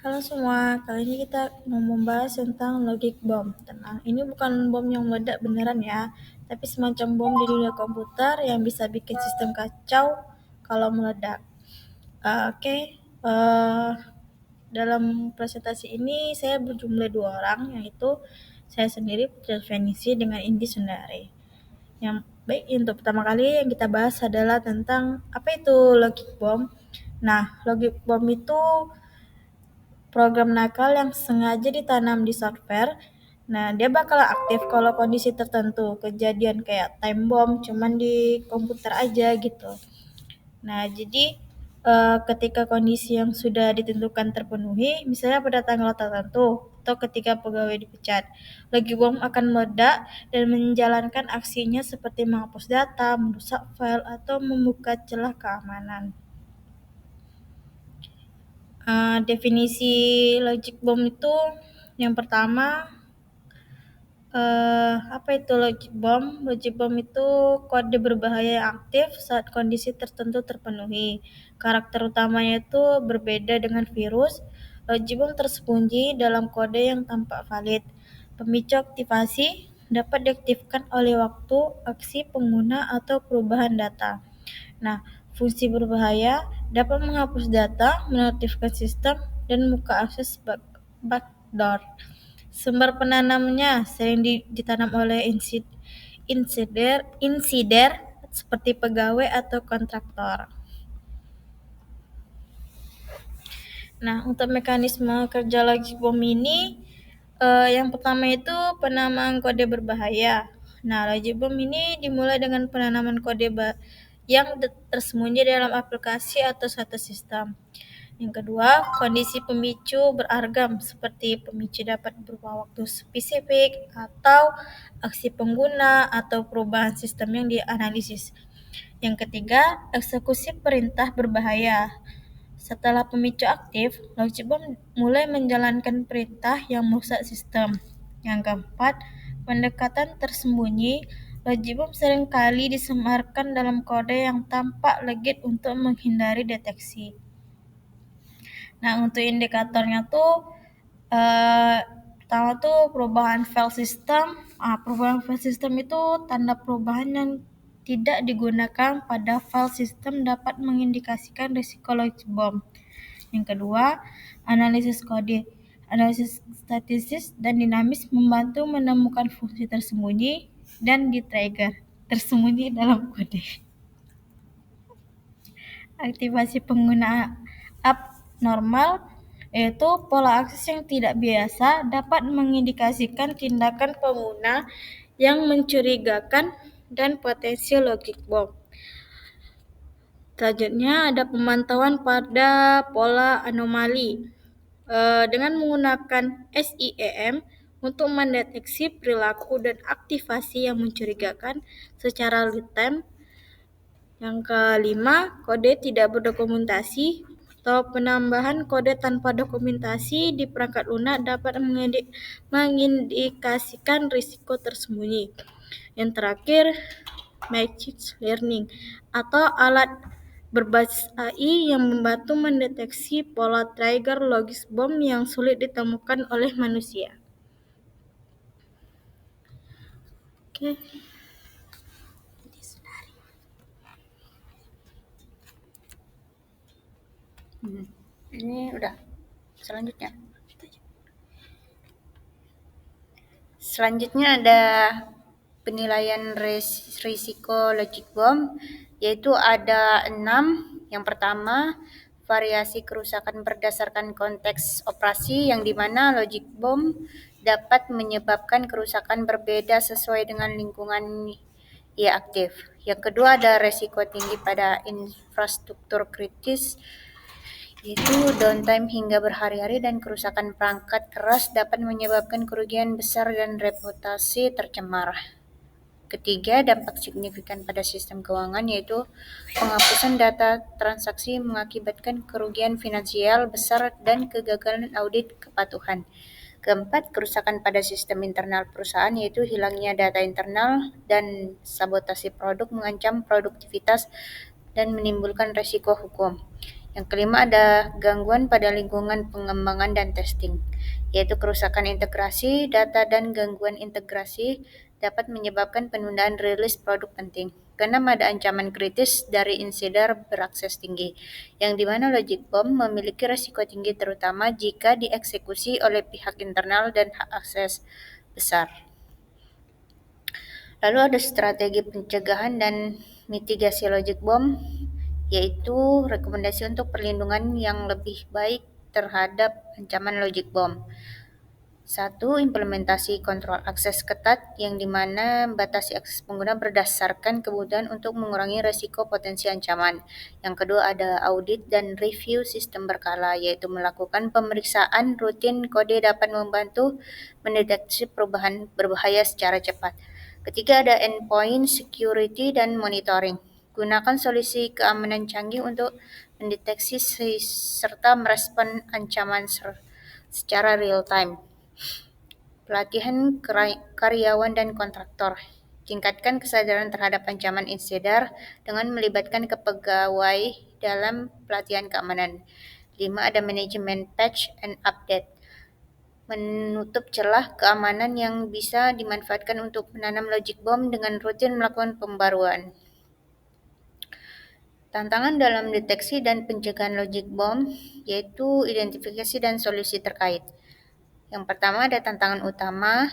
Halo semua, kali ini kita mau membahas tentang logic bomb. Ini bukan bom yang meledak beneran ya, tapi semacam bom di dunia komputer yang bisa bikin sistem kacau kalau meledak. Oke, eh, dalam presentasi ini saya berjumlah 2 orang, yaitu saya sendiri Putri Fenisi dengan Indi Sundari. Yang baik, untuk pertama kali yang kita bahas adalah tentang apa itu logic bomb. Nah, logic bomb itu program nakal yang sengaja ditanam di software. Nah, dia bakal aktif kalau kondisi tertentu, kejadian kayak time bomb cuman di komputer aja gitu. Nah, jadi ketika kondisi yang sudah ditentukan terpenuhi, misalnya pada tanggal tertentu atau ketika pegawai dipecat, logic bomb akan meledak dan menjalankan aksinya seperti menghapus data, merusak file, atau membuka celah keamanan. Definisi logic bomb itu yang pertama, apa itu logic bomb? Logic bomb itu kode berbahaya yang aktif saat kondisi tertentu terpenuhi. Karakter utamanya itu berbeda dengan virus. Logic bomb tersembunyi dalam kode yang tampak valid. Pemicu aktivasi dapat diaktifkan oleh waktu, aksi pengguna, atau perubahan data. Nah, fungsi berbahaya dapat menghapus data, menaktifkan sistem, dan membuka akses backdoor. Sumber penanamnya sering ditanam oleh insider seperti pegawai atau kontraktor. Nah, untuk mekanisme kerja logic bomb ini, yang pertama itu penamaan kode berbahaya. Nah, logic bomb ini dimulai dengan penanaman kode yang tersembunyi dalam aplikasi atau satu sistem. Yang kedua, kondisi pemicu beragam seperti pemicu dapat berupa waktu spesifik atau aksi pengguna atau perubahan sistem yang dianalisis. Yang ketiga, eksekusi perintah berbahaya. Setelah pemicu aktif, logic bomb mulai menjalankan perintah yang merusak sistem. Yang keempat, pendekatan tersembunyi. Logic bomb seringkali disemarkan dalam kode yang tampak legit untuk menghindari deteksi. Nah, untuk indikatornya tuh pertama tuh perubahan file system. Perubahan file system itu tanda perubahan yang tidak digunakan pada file system dapat mengindikasikan risiko logic bomb. Yang kedua, analisis kode. Analisis statistis dan dinamis membantu menemukan fungsi tersembunyi dan di-trigger tersembunyi dalam kode. Aktivasi pengguna abnormal, yaitu pola akses yang tidak biasa dapat mengindikasikan tindakan pengguna yang mencurigakan dan potensi logic bomb. Selanjutnya ada pemantauan pada pola anomali dengan menggunakan SIEM untuk mendeteksi perilaku dan aktivasi yang mencurigakan secara real time. Yang kelima, kode tidak berdokumentasi atau penambahan kode tanpa dokumentasi di perangkat lunak dapat mengindikasikan risiko tersembunyi. Yang terakhir, machine learning atau alat berbasis AI yang membantu mendeteksi pola trigger logic bomb yang sulit ditemukan oleh manusia. Oke. Ini udah. Selanjutnya ada penilaian risiko logic bomb, yaitu ada 6. Yang pertama, variasi kerusakan berdasarkan konteks operasi, yang dimana logic bomb dapat menyebabkan kerusakan berbeda sesuai dengan lingkungan ia aktif. Yang kedua, ada resiko tinggi pada infrastruktur kritis, yaitu downtime hingga berhari-hari dan kerusakan perangkat keras dapat menyebabkan kerugian besar dan reputasi tercemar. Ketiga, dampak signifikan pada sistem keuangan, yaitu penghapusan data transaksi mengakibatkan kerugian finansial besar dan kegagalan audit kepatuhan. Keempat, kerusakan pada sistem internal perusahaan, yaitu hilangnya data internal dan sabotase produk mengancam produktivitas dan menimbulkan resiko hukum. Yang kelima ada gangguan pada lingkungan pengembangan dan testing, yaitu kerusakan integrasi, data dan gangguan integrasi dapat menyebabkan penundaan rilis produk penting. Keenam ada ancaman kritis dari insider berakses tinggi, yang dimana logic bomb memiliki risiko tinggi terutama jika dieksekusi oleh pihak internal dan hak akses besar. Lalu ada strategi pencegahan dan mitigasi logic bomb, yaitu rekomendasi untuk perlindungan yang lebih baik terhadap ancaman logic bomb. 1. Implementasi kontrol akses ketat yang dimana batasi akses pengguna berdasarkan kebutuhan untuk mengurangi risiko potensi ancaman. Yang kedua ada audit dan review sistem berkala, yaitu melakukan pemeriksaan rutin kode dapat membantu mendeteksi perubahan berbahaya secara cepat. Ketiga ada endpoint security dan monitoring. Gunakan solusi keamanan canggih untuk mendeteksi serta merespon ancaman secara real time. Pelatihan karyawan dan kontraktor. Tingkatkan kesadaran terhadap ancaman insider dengan melibatkan kepegawai dalam pelatihan keamanan. 5. Ada manajemen patch and update. Menutup celah keamanan yang bisa dimanfaatkan untuk menanam logic bomb dengan rutin melakukan pembaruan. Tantangan dalam deteksi dan pencegahan logic bomb yaitu identifikasi dan solusi terkait. Yang pertama ada tantangan utama.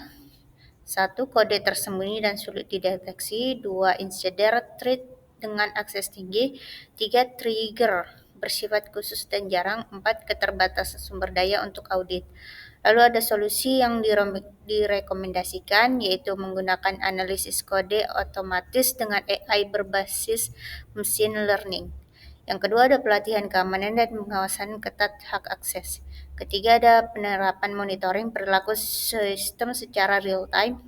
1. Kode tersembunyi dan sulit dideteksi. 2. Insider threat dengan akses tinggi. 3. Trigger bersifat khusus dan jarang. 4. Keterbatasan sumber daya untuk audit. Lalu ada solusi yang direkomendasikan yaitu menggunakan analisis kode otomatis dengan AI berbasis machine learning. Yang kedua ada pelatihan keamanan dan pengawasan ketat hak akses. Ketiga ada penerapan monitoring perilaku sistem secara real time.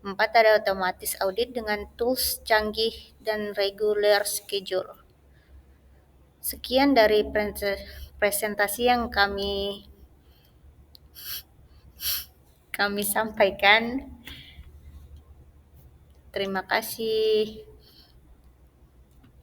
4. Ada otomatis audit dengan tools canggih dan regular schedule. Sekian dari presentasi yang kami sampaikan. Terima kasih.